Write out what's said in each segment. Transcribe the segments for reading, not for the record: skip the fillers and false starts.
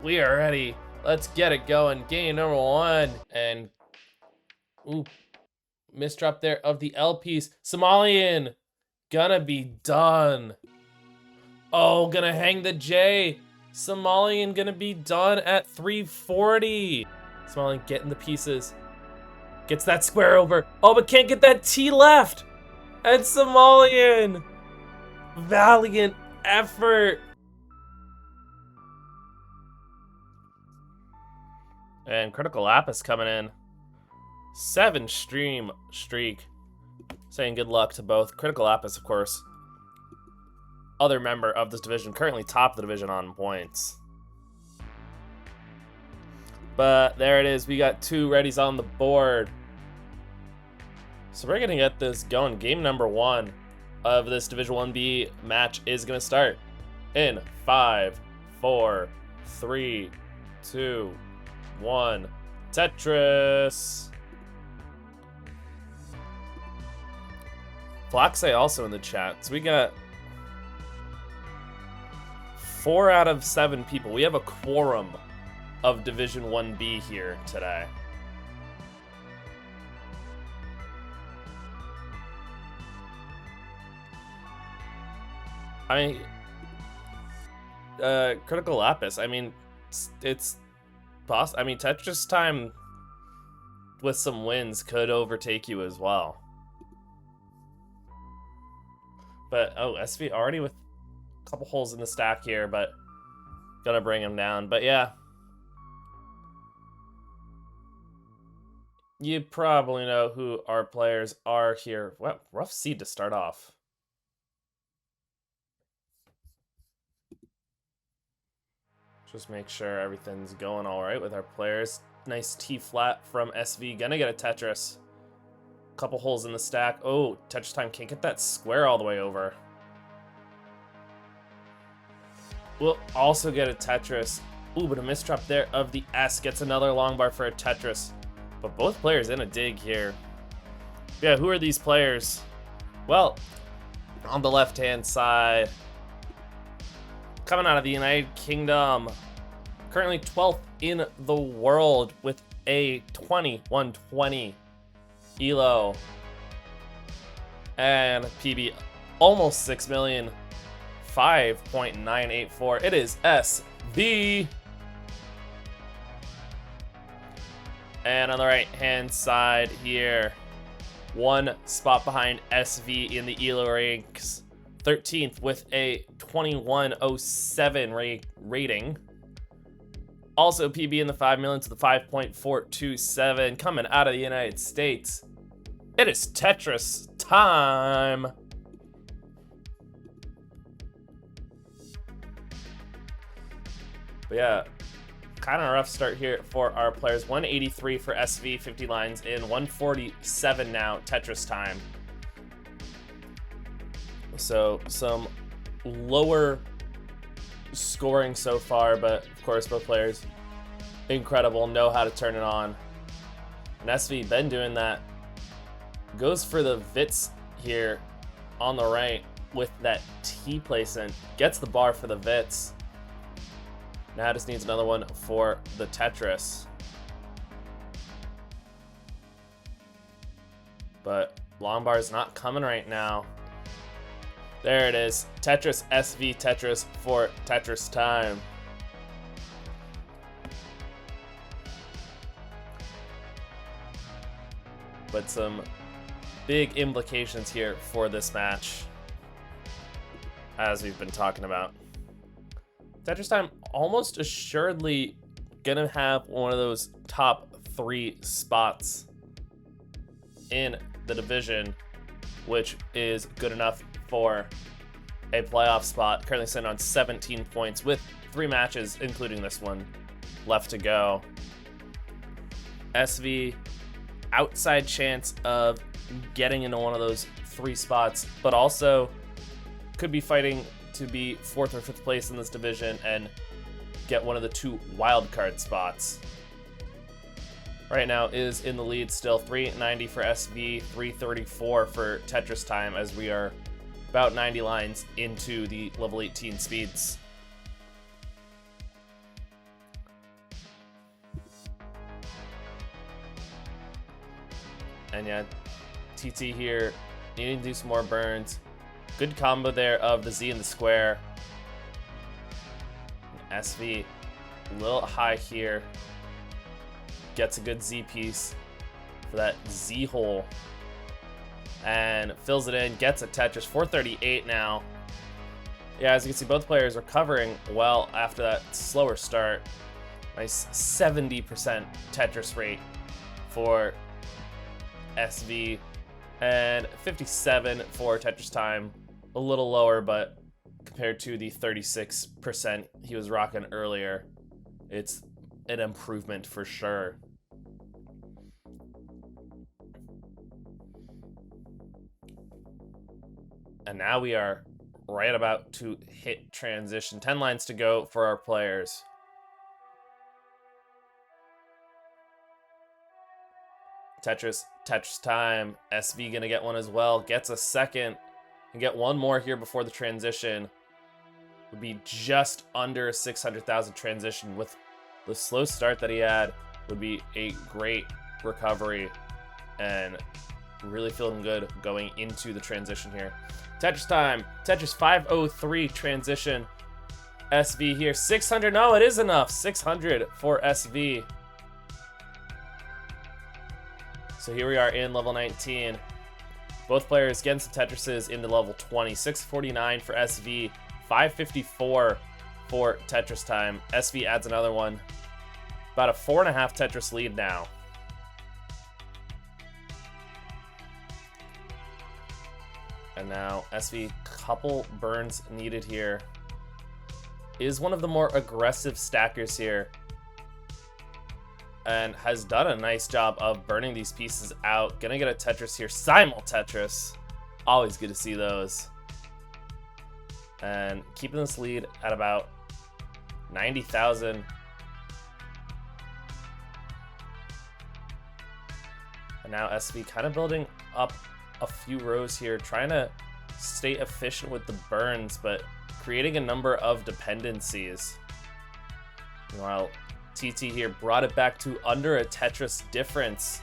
We are ready. Let's get it going. Game number one. And, ooh, misdrop there of the L piece. Somalian, gonna be done. Oh, gonna hang the J. Somalian gonna be done at 340. Somalian getting the pieces. Gets that square over. Oh, but can't get that T left. And Somalian. Valiant effort. And Critical Lapis coming in. 7-stream streak. Saying good luck to both. Critical Lapis, of course. Other member of this division. Currently top of the division on points. But there it is. We got 2 readies on the board. So we're going to get this going. Game number 1 of this Division 1B match is going to start in 5, 4, 3, 2, 1. Tetris. Floxay also in the chat. So we got 4 out of 7 people. We have a quorum of Division 1B here today. I mean, Critical Lapis. I mean, it's possible. I mean, Tetristime with some wins could overtake you as well. But, oh, SV already with a couple holes in the stack here, but gonna bring him down. But yeah, you probably know who our players are here. Well, rough seed to start off. Just make sure everything's going all right with our players. Nice T flat from SV. Gonna get a Tetris. Couple holes in the stack. Oh, Tetristime can't get that square all the way over. We'll also get a Tetris. Ooh, but a misdrop there of the S. Gets another long bar for a Tetris. But both players in a dig here. Yeah, who are these players? Well, on the left-hand side, coming out of the United Kingdom, currently 12th in the world with a 120 Elo. And PB almost 6 million, 5.984. It is SV. And on the right-hand side here, 1 spot behind SV in the Elo ranks. 13th with a 2107 rating. Also PB in the 5 million to the 5.427 coming out of the United States. It is Tetris time. But yeah, kind of a rough start here for our players. 183 for SV, 50 lines in, 147 now Tetris time. So some lower scoring so far, but of course both players incredible, know how to turn it on. And SV been doing that. Goes for the Vits here on the right with that T placement. Gets the bar for the Vits. Now just needs another one for the Tetris. But long bar is not coming right now. There it is. Tetris SV Tetris for Tetris time. But some big implications here for this match, as we've been talking about. Tetris time almost assuredly gonna have one of those top 3 spots in the division, which is good enough for a playoff spot. Currently sitting on 17 points with 3 matches, including this one, left to go. SV, outside chance of getting into one of those 3 spots, but also could be fighting to be 4th or 5th place in this division and get one of the 2 wildcard spots. Right now is in the lead still, 390 for SV, 334 for Tetris time, as we are about 90 lines into the level 18 speeds. And yeah, TT here needing to do some more burns. Good combo there of the Z and the square. SV a little high here. Gets a good Z piece for that Z hole. And fills it in, gets a Tetris. 438 now. Yeah, as you can see, both players are covering well after that slower start. Nice 70% Tetris rate for SV. And 57 for Tetristime. A little lower, but compared to the 36% he was rocking earlier, it's an improvement for sure. And now we are right about to hit transition. 10 lines to go for our players. Tetristime. SV gonna get one as well. Gets a second. And get one more here before the transition. Would be just under 600,000 transition. With the slow start that he had, would be a great recovery. And really feeling good going into the transition here. Tetristime. Tetris 503 transition. SV here. 600. No, it is enough. 600 for SV. So here we are in level 19. Both players getting some Tetrises into level 20. 649 for SV. 554 for Tetristime. SV adds another one. About a 4.5 Tetris lead now. And now SV, couple burns needed here. Is one of the more aggressive stackers here. And has done a nice job of burning these pieces out. Gonna get a Tetris here. Simul Tetris. Always good to see those. And keeping this lead at about 90,000. And now SV kind of building up a few rows here, trying to stay efficient with the burns, but creating a number of dependencies. While TT here brought it back to under a Tetris difference.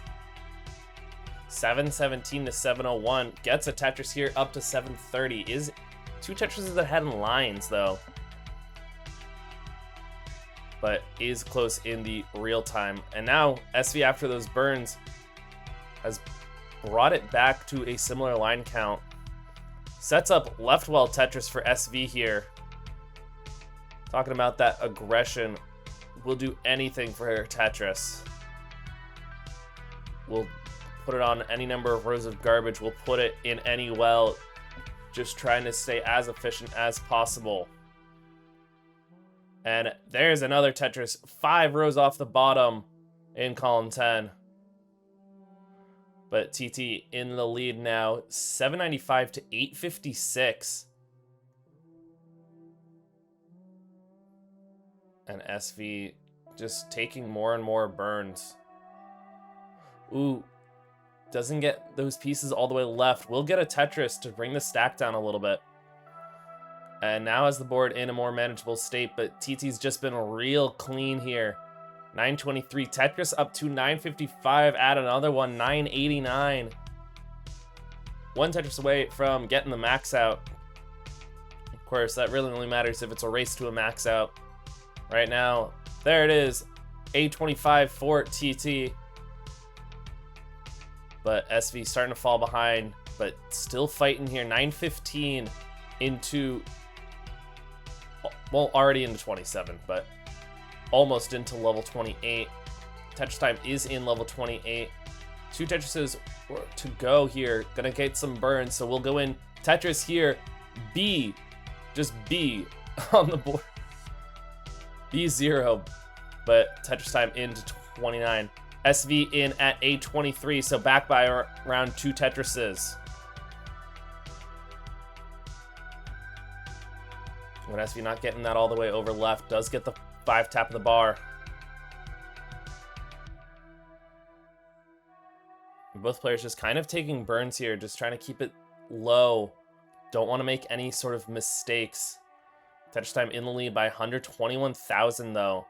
717 to 701. Gets a Tetris here up to 730. Is 2 Tetrises ahead in lines, though. But is close in the real time. And now SV, after those burns, has brought it back to a similar line count. Sets up left well Tetris for SV here. Talking about that aggression. Will do anything for her Tetris. We'll put it on any number of rows of garbage. We'll put it in any well. Just trying to stay as efficient as possible. And there's another Tetris. 5 rows off the bottom in column 10. But TT in the lead now. 795 to 856. And SV just taking more and more burns. Ooh, doesn't get those pieces all the way left. We'll get a Tetris to bring the stack down a little bit. And now has the board in a more manageable state, but TT's just been real clean here. 923 Tetris up to 955. Add another one, 989. One Tetris away from getting the max out. Of course, that really only matters if it's a race to a max out. Right now, there it is. 825 for TT. But SV starting to fall behind, but still fighting here. 915 into, well, already into 27, but almost into level 28. Tetristime is in level 28. 2 Tetrises to go here. Gonna get some burns, so we'll go in Tetris here. B, just B on the board. B0, but Tetristime into 29. SV in at 823, so back by around 2 Tetrises. When SV not getting that all the way over left, does get the 5 tap of the bar. And both players just kind of taking burns here, just trying to keep it low. Don't want to make any sort of mistakes. Tetristime in the lead by 121,000 though.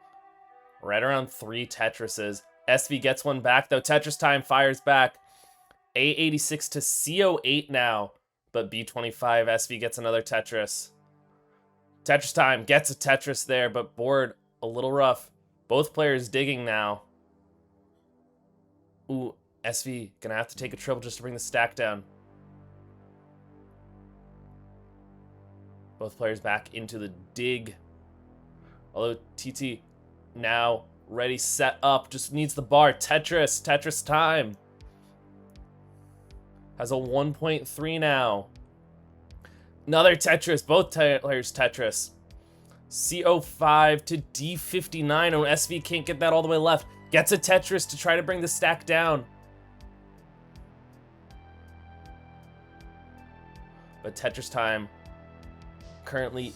Right around 3 Tetrises. SV gets one back though. Tetristime fires back. A86 to C08 now. But B25, SV gets another Tetris. Tetristime gets a Tetris there, but board a little rough. Both players digging now. Ooh, SV gonna have to take a triple just to bring the stack down. Both players back into the dig. Although TT now ready, set up, just needs the bar. Tetris time. Has a 1.3 now. Another Tetris, both players Tetris. C05 to D59. Oh, SV can't get that all the way left. Gets a Tetris to try to bring the stack down. But Tetris time. Currently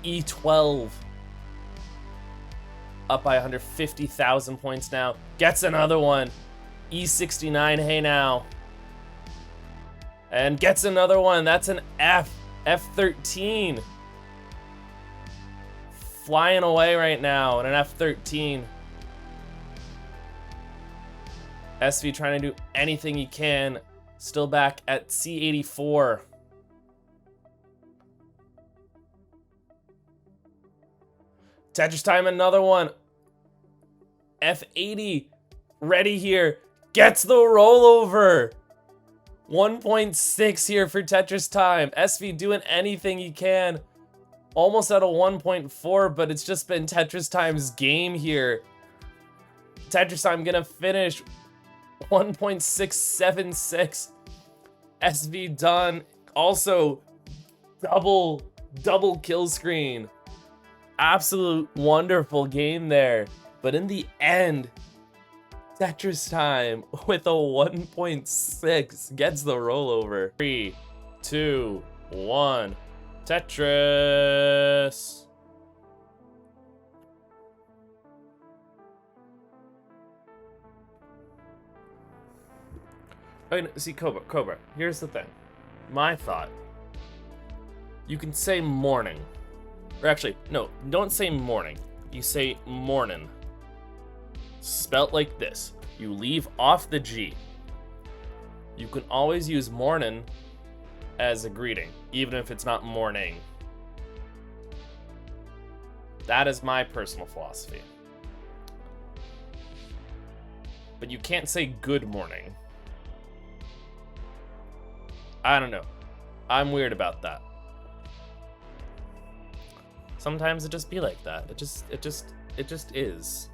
E12. Up by 150,000 points now. Gets another one. E69, hey now. And gets another one. That's an F. F13. Flying away right now in an F13. SV trying to do anything he can. Still back at C84. Tetris time, another one. F80. Ready here. Gets the rollover. 1.6 here for Tetris time. SV doing anything he can. Almost at a 1.4, but it's just been Tetris time's game here. Tetris time gonna finish 1.676. SV done. Also, double kill screen. Absolute wonderful game there. But in the end, Tetris time with a 1.6 gets the rollover. 3, 2, 1. Tetris. Okay, see, Cobra, here's the thing. My thought. You can say morning. Or actually, no, don't say morning. You say mornin'. Spelt like this. You leave off the G. You can always use mornin' as a greeting, even if it's not morning. That is my personal philosophy. But you can't say good morning. I don't know. I'm weird about that. Sometimes it just be like that. It just is.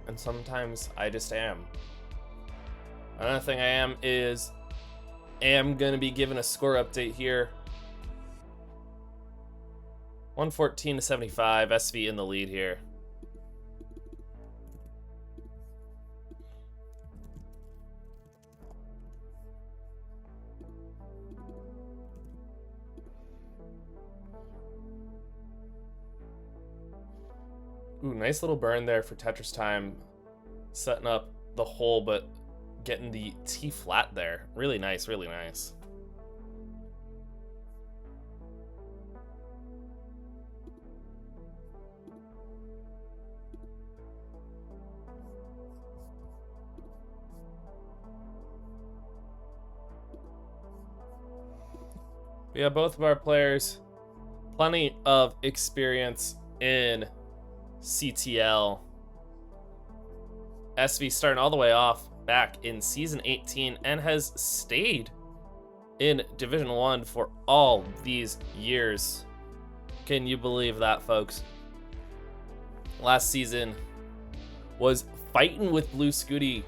And sometimes I just am. Another thing I am gonna be given a score update here. 114 to 75, SV in the lead here. Ooh, nice little burn there for Tetris time. Setting up the hole, but getting the T flat there. Really nice, really nice. We have both of our players. Plenty of experience in CTL. SV starting all the way off back in season 18 and has stayed in Division 1 for all these years. Can you believe that, folks? Last season was fighting with Blue Scooty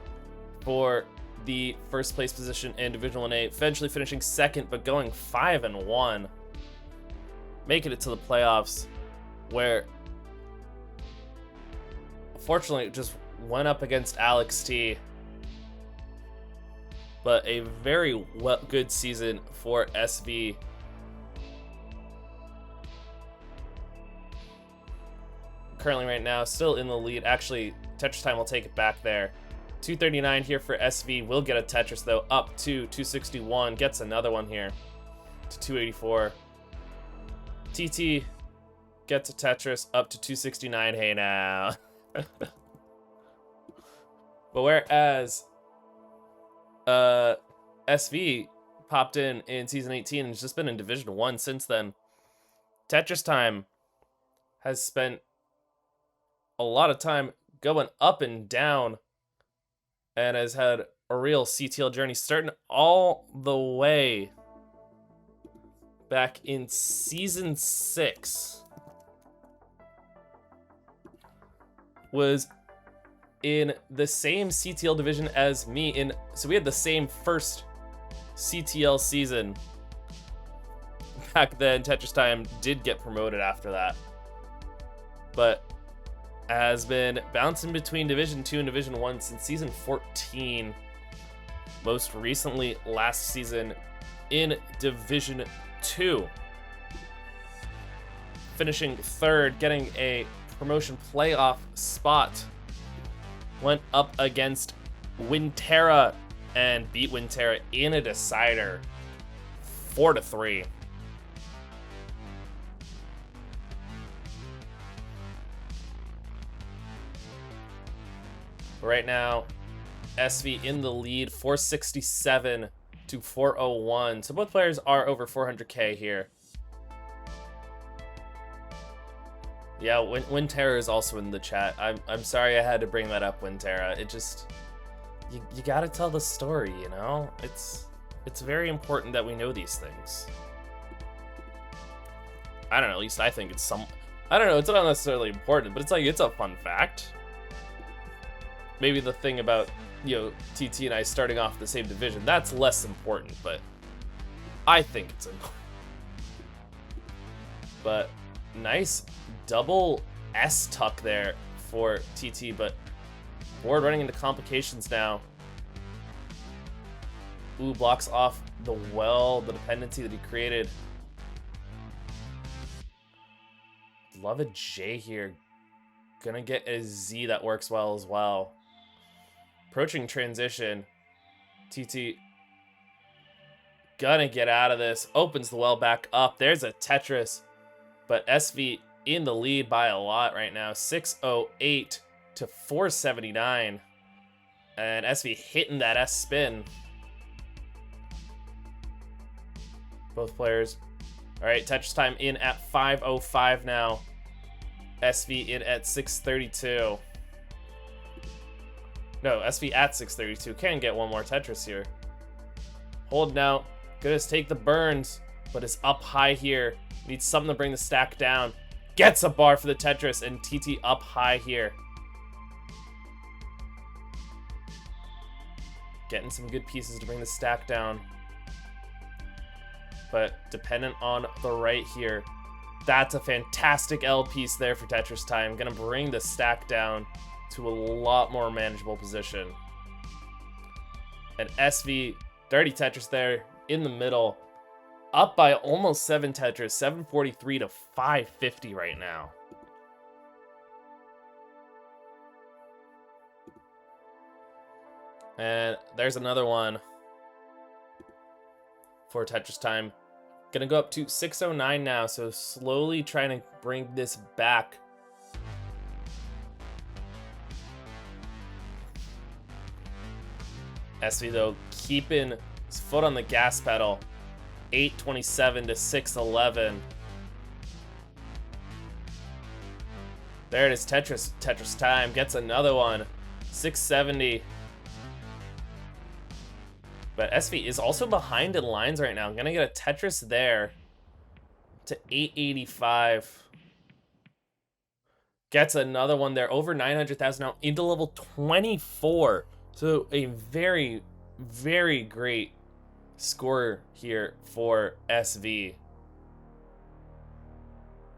for the first place position in Division 1A, eventually finishing second, but going 5-1, making it to the playoffs, where fortunately, it just went up against Alex T. But a very good season for SV. Currently right now, still in the lead. Actually, Tetris time will take it back there. 239 here for SV. Will get a Tetris, though, up to 261. Gets another one here to 284. TT gets a Tetris up to 269. Hey, now. But whereas SV popped in Season 18 and has just been in Division 1 since then. Tetristime has spent a lot of time going up and down and has had a real CTL journey starting all the way back in Season 6. Was in the same CTL division as me, so we had the same first CTL season. Back then, Tetristime did get promoted after that, but has been bouncing between Division 2 and Division 1 since Season 14. Most recently, last season in Division 2. Finishing third, getting a promotion playoff spot. Went up against Winterra and beat Winterra in a decider, 4-3. Right now, SV in the lead, 467 to 401. So both players are over 400k here. Yeah, Winterra is also in the chat. I'm sorry I had to bring that up, Winterra. It just, you gotta tell the story, you know? It's very important that we know these things. I don't know, at least I think it's I don't know, it's not necessarily important, but it's like, it's a fun fact. Maybe the thing about, you know, TT and I starting off the same division, that's less important, but I think it's important. But nice double S tuck there for TT, but board running into complications now. Ooh, blocks off the dependency that he created. Love a J here. Gonna get a Z that works well as well. Approaching transition. TT gonna get out of this. Opens the well back up. There's a Tetris. But SV in the lead by a lot right now. 608 to 479. And SV hitting that S spin. Both players. All right, Tetristime in at 505 now. SV in at 632. No, SV at 632. Can get one more Tetris here. Hold now. Gonna take the burns, but is up high here. Needs something to bring the stack down. Gets a bar for the Tetris, and TT up high here. Getting some good pieces to bring the stack down. But dependent on the right here. That's a fantastic L piece there for Tetristime. Gonna bring the stack down to a lot more manageable position. And SV, dirty Tetris there in the middle. Up by almost 7 Tetris, 743 to 550 right now. And there's another one for Tetristime. Gonna go up to 609 now, so slowly trying to bring this back. SV though, keeping his foot on the gas pedal. 827 to 611. There it is, Tetristime gets another one. 670. But SV is also behind in lines right now. I'm gonna get a Tetris there to 885. Gets another one there, over 900,000 now into level 24. So a very, very great score here for SV.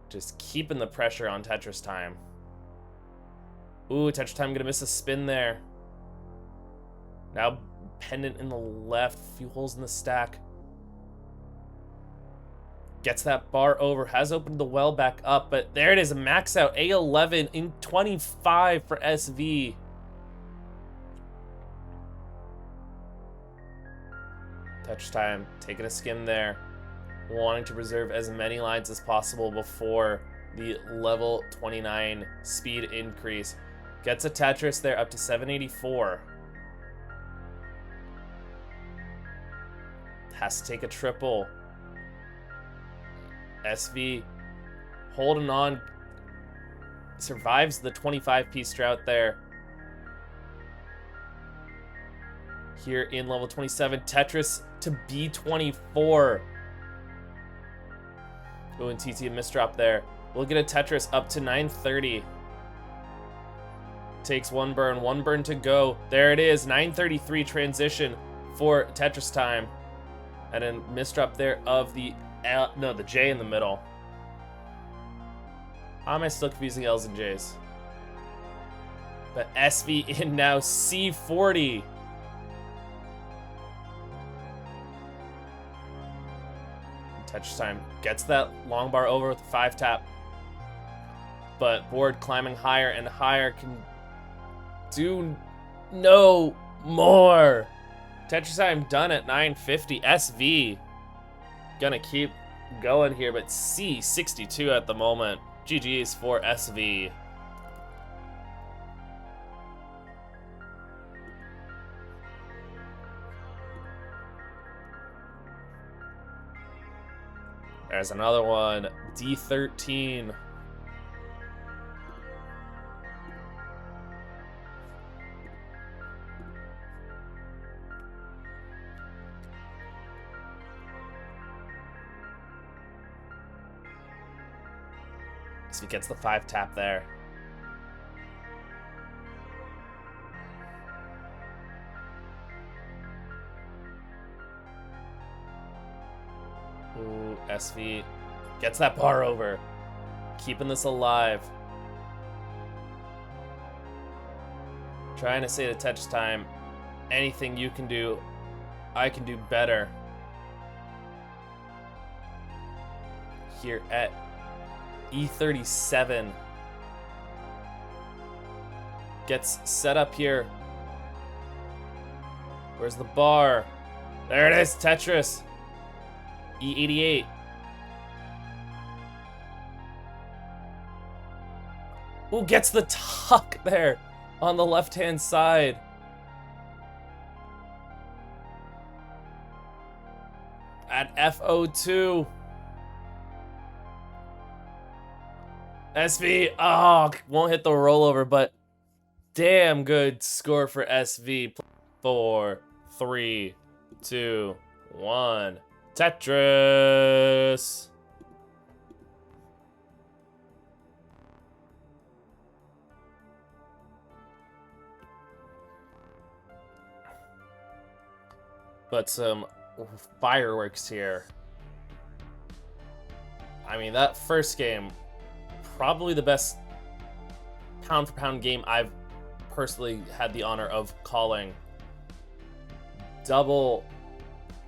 Just keeping the pressure on Tetristime. Ooh, Tetristime gonna miss a spin there. Now pendant in the left, few holes in the stack. Gets that bar over, has opened the well back up, but there it is, a max out A11 in 25 for SV. Tetristime taking a skim there, wanting to preserve as many lines as possible before the level 29 speed increase. Gets a Tetris there up to 784. Has to take a triple. SV holding on. Survives the 25-piece drought there. Here in level 27, Tetris to B24. Oh, and TT a misdrop there. We'll get a Tetris up to 930. Takes one burn to go. There it is, 933 transition for Tetristime. And then misdrop there of the L, no, the J in the middle. How am I still confusing L's and J's? But SV in now C40. Tetristime gets that long bar over with the 5-tap. But board climbing higher and higher can do no more. Tetristime done at 950. SV gonna keep going here, but C62 at the moment. GG's for SV. There's another one, D13. So he gets the 5-tap there. Ooh, SV gets that bar over. Keeping this alive. Trying to say to Tetristime, anything you can do, I can do better. Here at E37 gets set up here. Where's the bar? There it is, Tetris. E88. Ooh, gets the tuck there on the left-hand side. At FO2. SV, oh, won't hit the rollover, but damn good score for SV. 4, 3, 2, 1. Tetris. But some fireworks here. I mean, that first game, probably the best pound-for-pound game I've personally had the honor of calling. Double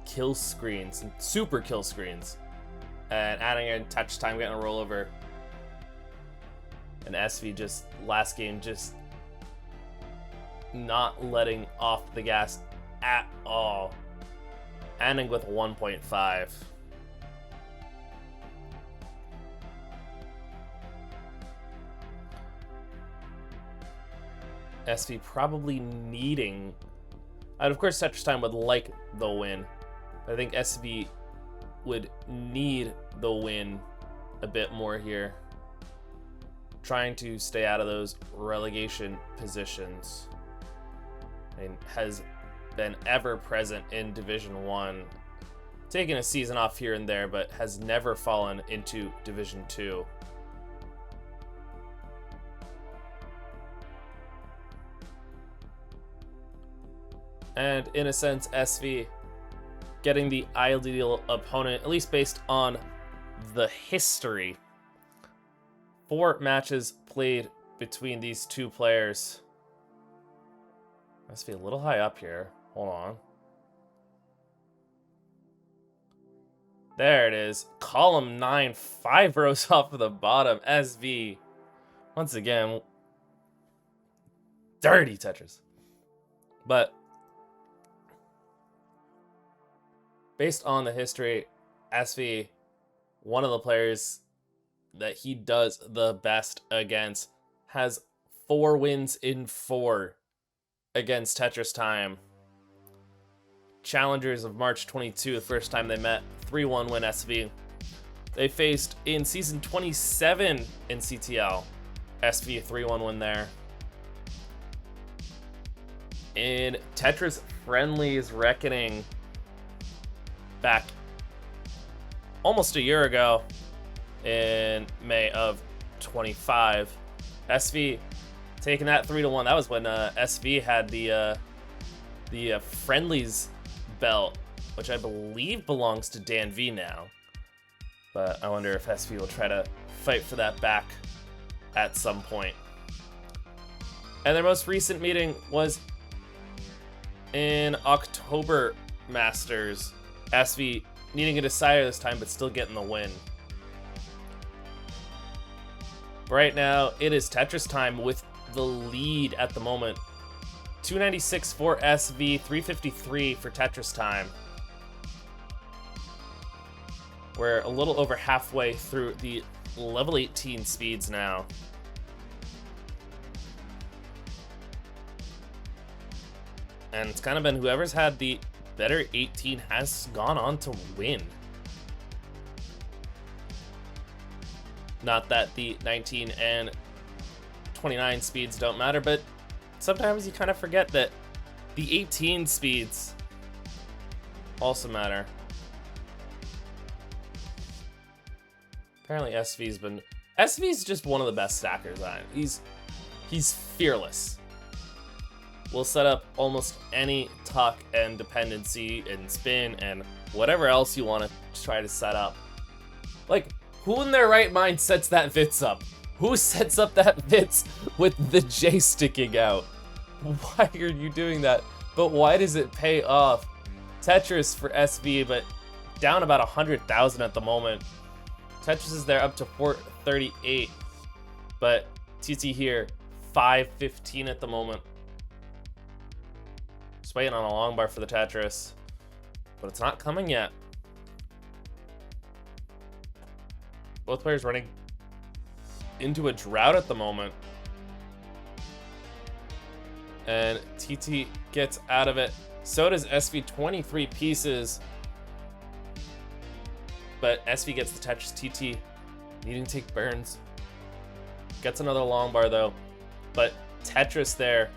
kill screens, and super kill screens, and adding in touch time, getting a rollover. And SV just, last game, just not letting off the gas at all. Ending with 1.5. SV probably needing... And of course, Tetristime would like the win. But I think SV would need the win a bit more here. Trying to stay out of those relegation positions. And has been ever present in Division 1. Taking a season off here and there, but has never fallen into Division 2. And in a sense, SV getting the ideal opponent, at least based on the history. 4 matches played between these two players. Must be a little high up here. Hold on. There it is. Column 9, 5 rows off of the bottom. SV. Once again, dirty Tetris. But based on the history, SV, one of the players that he does the best against, has 4 wins in 4 against Tetristime. challengers of March 22, the first time they met. 3-1 win SV. They faced in season 27 in CTL. SV 3-1 win there. In Tetris Friendlies Reckoning back almost a year ago in May of 25, SV taking that 3-1. That was when SV had the Friendlies belt, which I believe belongs to Dan V now. But I wonder if SV will try to fight for that back at some point. And their most recent meeting was in October Masters. SV needing a decider this time, but still getting the win. Right now, it is Tetristime with the lead at the moment. 296 for SV, 353 for Tetristime. We're a little over halfway through the level 18 speeds now. And it's kind of been whoever's had the better 18 has gone on to win. Not that the 19 and 29 speeds don't matter, but sometimes you kind of forget that the 18 speeds also matter. Apparently SV's just one of the best stackers on it. He's fearless. Will set up almost any tuck and dependency and spin and whatever else you want to try to set up. Like, who in their right mind sets that Vits up? Who sets up that Vits with the J sticking out? Why are you doing that? But why does it pay off? Tetris for SV, but down about 100,000 at the moment. Tetris is there up to 438, but TT here, 515 at the moment. Just waiting on a long bar for the Tetris, but it's not coming yet. Both players running into a drought at the moment. And TT gets out of it. So does SV, 23 pieces. But SV gets the Tetris. TT needing to take burns. Gets another long bar though. But Tetris there.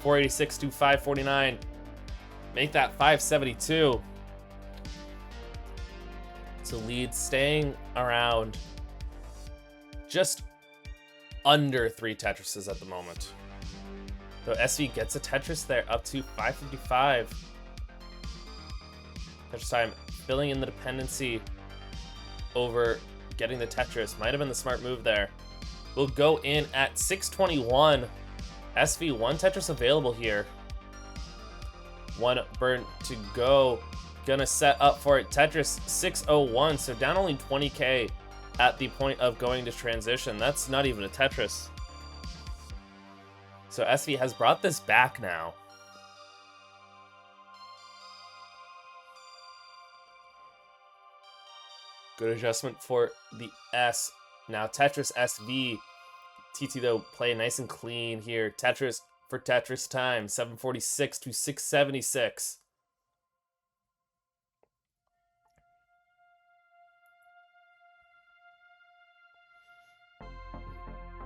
486 to 549. Make that 572. So lead staying around just under 3 Tetrises at the moment. So SV gets a Tetris there up to 555. Tetristime filling in the dependency over getting the Tetris. Might have been the smart move there. We'll go in at 621. SV, 1 Tetris available here. 1 burn to go. Gonna set up for it. Tetris 601, so down only 20k at the point of going to transition. That's not even a Tetris. So SV has brought this back now. Good adjustment for the S. Now Tetris SV. TT though playing nice and clean here. Tetris for Tetristime. 746 to 676.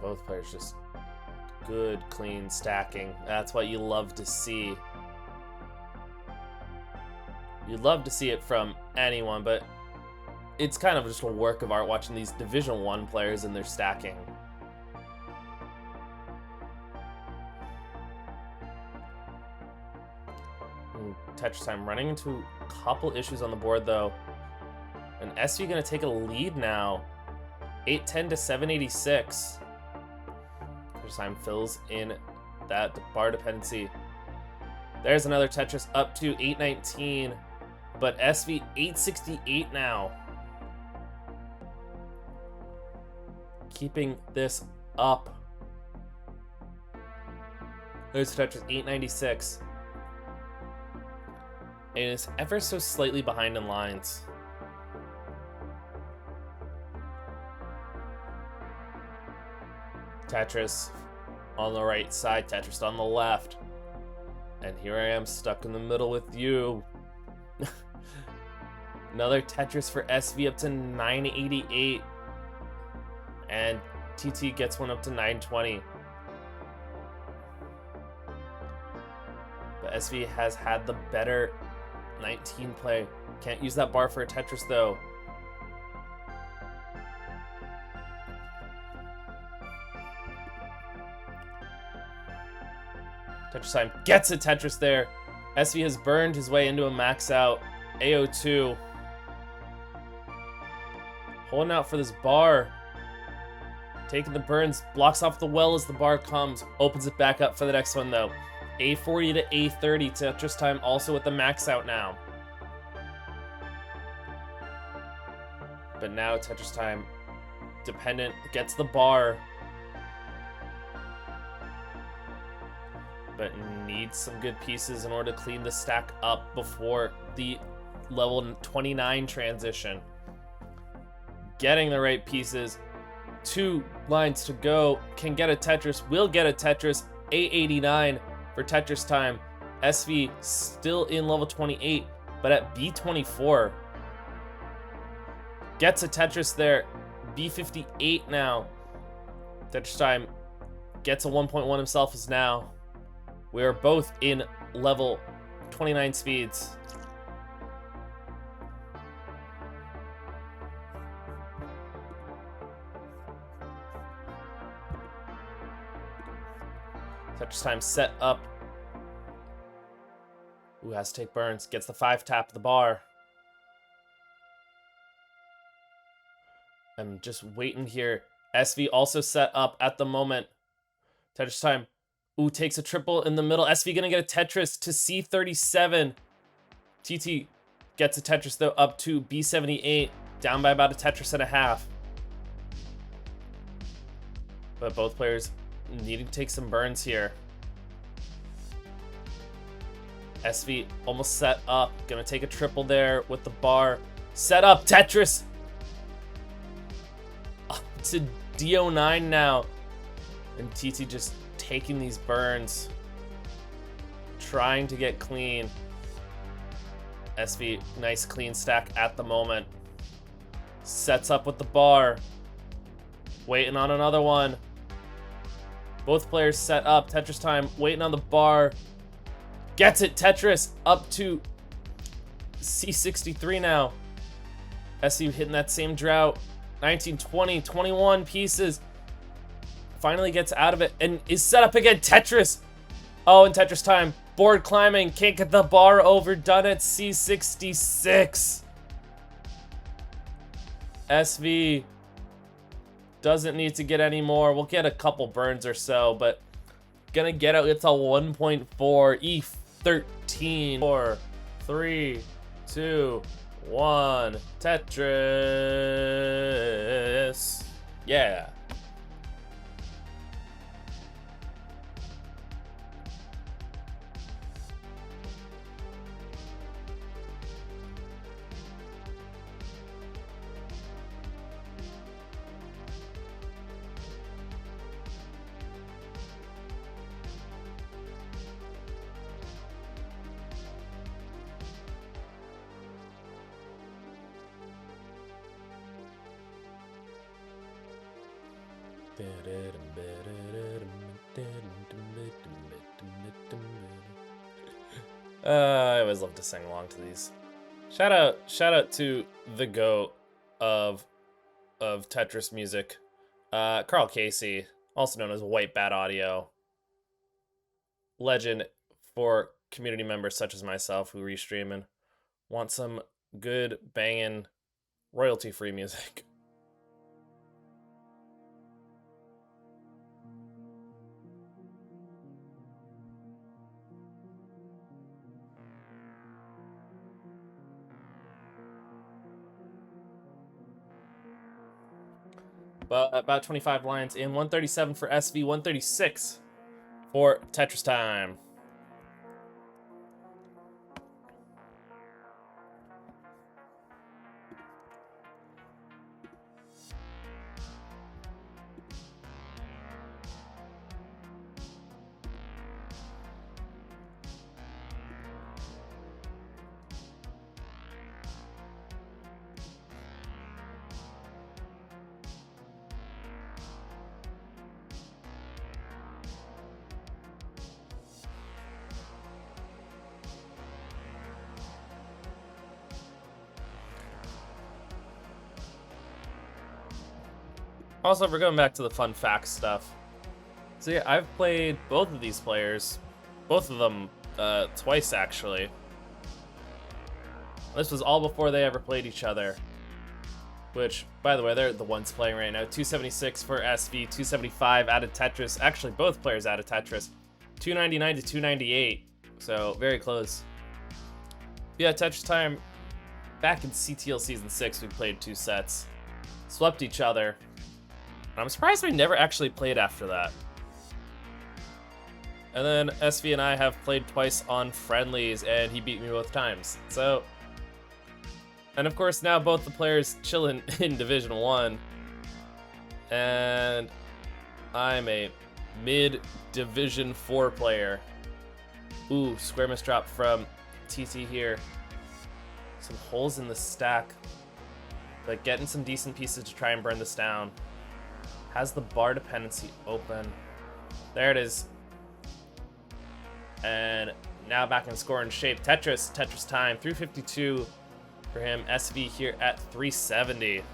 Both players just good, clean stacking. That's what you love to see. You'd love to see it from anyone, but it's kind of just a work of art watching these Division 1 players and their stacking. Tetristime running into a couple issues on the board though. And SV gonna take a lead now. 810 to 786. Tetristime fills in that bar dependency. There's another Tetris up to 819, but SV 868 now. Keeping this up. There's Tetris 896. And it's ever so slightly behind in lines. Tetris on the right side, Tetris on the left. And here I am stuck in the middle with you. Another Tetris for SV up to 988. And TT gets one up to 920. But SV has had the better 19 play. Can't use that bar for a Tetris though. Tetristime gets a Tetris there. SV has burned his way into a max out. AO2. Holding out for this bar. Taking the burns. Blocks off the well as the bar comes. Opens it back up for the next one though. A40 to A30. Tetristime also with the max out now. But now Tetristime dependent. Gets the bar. But needs some good pieces in order to clean the stack up before the level 29 transition. Getting the right pieces. 2 lines to go. Can get a Tetris. Will get a Tetris. A89 for Tetristime. SV still in level 28, but at B24. Gets a Tetris there. B58 now. Tetristime gets a 1.1 himself as now. We are both in level 29 speeds. Tetristime set up. Ooh, has to take burns. Gets the 5 tap of the bar. I'm just waiting here. SV also set up at the moment. Tetristime. Ooh, takes a triple in the middle. SV gonna get a Tetris to C37. TT gets a Tetris though up to B78. Down by about a Tetris and a half. But both players needing to take some burns here. SV almost set up. Gonna take a triple there with the bar. Set up Tetris. Up to D09 now. And TT just taking these burns, trying to get clean. SV, nice clean stack at the moment. Sets up with the bar. Waiting on another one. Both players set up. Tetristime waiting on the bar. Gets it. Tetris up to C63 now. SV hitting that same drought. 19, 20, 21 pieces. Finally gets out of it and is set up again. Tetris. Oh, and Tetristime. Board climbing. Can't get the bar over. Done at C66. SV doesn't need to get any more. We'll get a couple burns or so, but gonna get out. It's a 1.4. E13. 4, 3, 2, 1. Tetris. Yeah. I always love to sing along to these. Shout out to the GOAT of Tetris music, Carl Casey, also known as White Bat Audio. Legend for community members such as myself who restream and want some good banging royalty-free music. But about 25 lines in. 137 for SV, 136 for Tetristime. Also, we're going back to the fun fact stuff. So yeah, I've played both of these players, both of them twice actually. This was all before they ever played each other. Which, by the way, they're the ones playing right now. 276 for SV, 275 out of Tetris. Actually, both players out of Tetris. 299 to 298. So, very close. Yeah, Tetristime. Back in CTL Season 6, we played 2 sets. Swept each other. And I'm surprised we never actually played after that. And then SV and I have played twice on friendlies, and he beat me both times. So... And of course, now both the players chilling in Division 1. And I'm a mid-Division 4 player. Ooh, square miss drop from TT here. Some holes in the stack. But getting some decent pieces to try and burn this down. Has the bar dependency open. There it is. And now back in scoring shape. Tetristime, 352. For him, SV here at 370.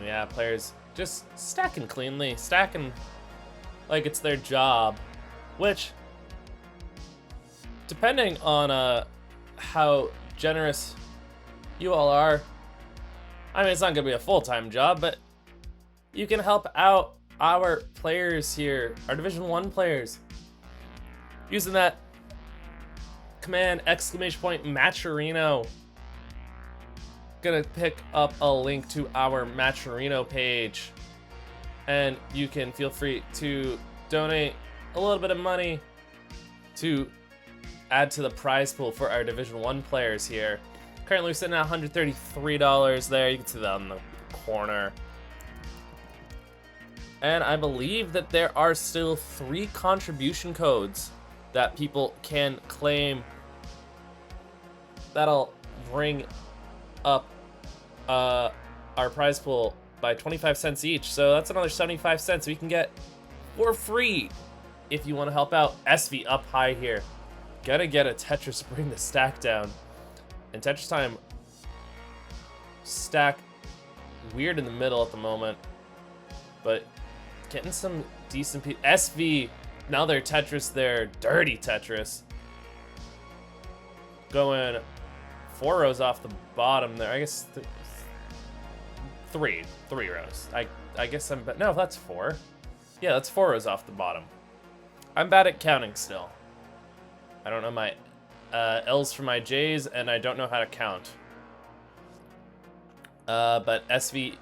Yeah, players just stacking cleanly, stacking like it's their job, which, depending on how generous you all are, I mean, it's not gonna be a full-time job, but you can help out our players here, our Division 1 players, using that command !Matcherino. Gonna pick up a link to our Matcherino page, and you can feel free to donate a little bit of money to add to the prize pool for our Division 1 players here. Currently we're sitting at $133 there. You can see that on the corner. And I believe that there are still 3 contribution codes that people can claim that'll bring up our prize pool by 25 cents each. So that's another 75 cents we can get for free if you want to help out. SV up high here. Gotta get a Tetris to bring the stack down. And Tetristime stack weird in the middle at the moment. But getting some decent SV, now they're Tetris, they're dirty Tetris. Going 4 rows off the bottom there. I guess three rows. I guess I'm, no, that's 4. Yeah, that's 4 rows off the bottom. I'm bad at counting still. I don't know my L's for my J's, and I don't know how to count. But SV,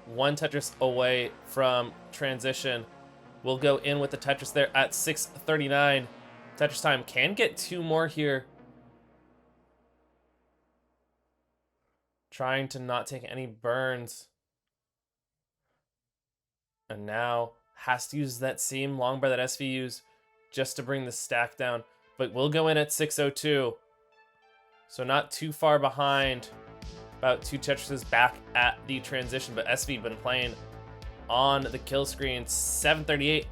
1 Tetris away from transition. We'll go in with the Tetris there at 639. Tetristime can get 2 more here. Trying to not take any burns. And now has to use that same long bar that SV used just to bring the stack down. But we'll go in at 602. So not too far behind. About 2 Tetrises back at the transition. But SV been playing on the kill screen. 738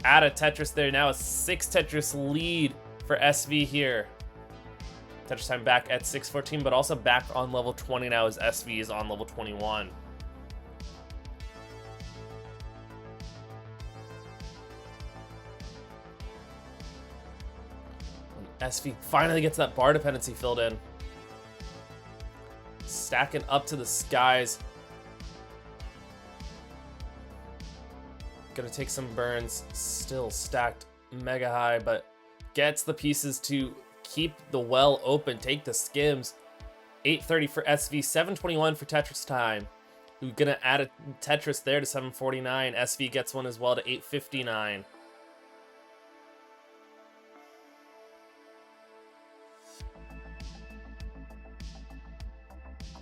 out of Tetris there. Now a 6 Tetris lead for SV here. Tetristime back at 614, but also back on level 20 now as SV is on level 21. And SV finally gets that bar dependency filled in. Stacking up to the skies. Gonna take some burns. Still stacked mega high, but gets the pieces to keep the well open, take the skims. 830 for SV, 721 for Tetristime. Who's gonna add a Tetris there to 749. SV gets one as well to 859.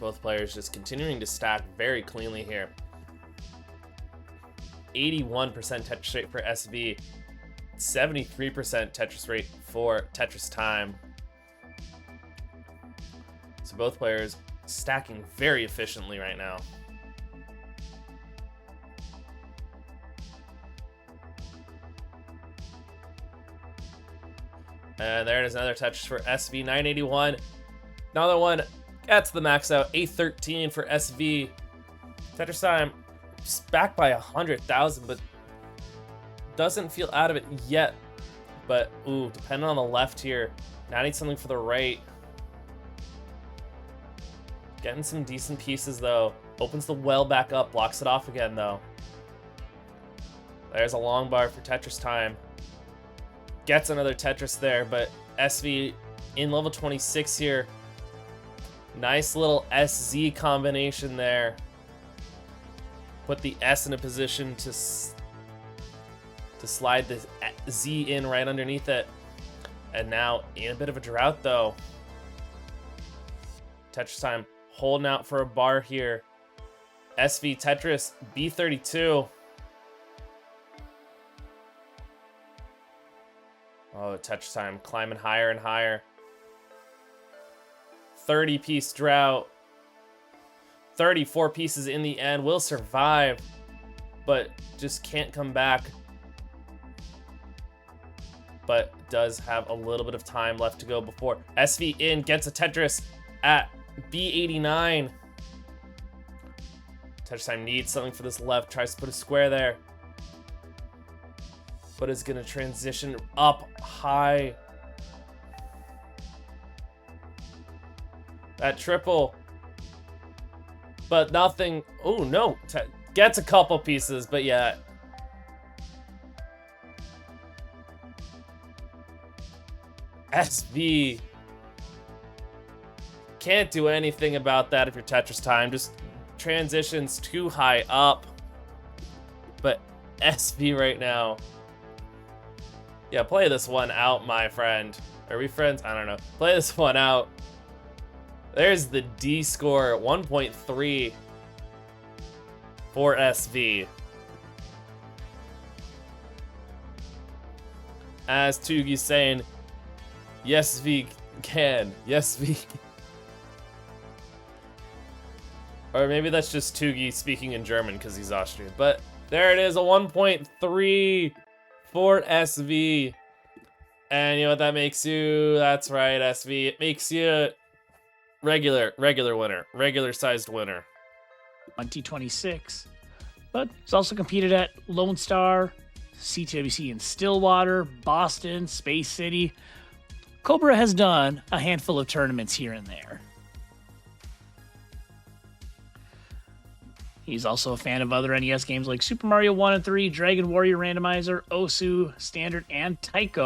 Both players just continuing to stack very cleanly here. 81% Tetris rate for SV. 73% Tetris rate for Tetristime. So both players stacking very efficiently right now. And there it is, another Tetris for SV, 981. Another one gets the max out, 813 for SV. Tetristime just back by 100,000, but doesn't feel out of it yet. But, ooh, depending on the left here. Now I need something for the right. Getting some decent pieces, though. Opens the well back up, blocks it off again, though. There's a long bar for Tetristime. Gets another Tetris there, but SV in level 26 here. Nice little SZ combination there. Put the S in a position to slide the Z in right underneath it. And now in a bit of a drought, though. Tetristime holding out for a bar here. SV Tetris B32. Oh, Tetristime climbing higher and higher. 30-piece drought. 34 pieces in the end. Will survive, but just can't come back. But does have a little bit of time left to go before SV in gets a Tetris at B89. Tetristime needs something for this left. Tries to put a square there, but is going to transition up high. That triple, but nothing. Oh no, gets a couple pieces, but yeah. SV can't do anything about that if you're Tetristime. Just transitions too high up. But SV right now. Yeah, play this one out, my friend. Are we friends? I don't know. Play this one out. There's the D score, 1.3 for SV. As Tugi's saying, yes, we can. Yes, we can. Or maybe that's just Tugi speaking in German because he's Austrian. But there it is, a 1.3 for SV. And you know what that makes you? That's right, SV. It makes you regular winner. Regular-sized winner. 2026. But he's also competed at Lone Star, CTWC in Stillwater, Boston, Space City. Cobra has done a handful of tournaments here and there. He's also a fan of other NES games like Super Mario 1 and 3, Dragon Warrior Randomizer, Osu, Standard, and Taiko.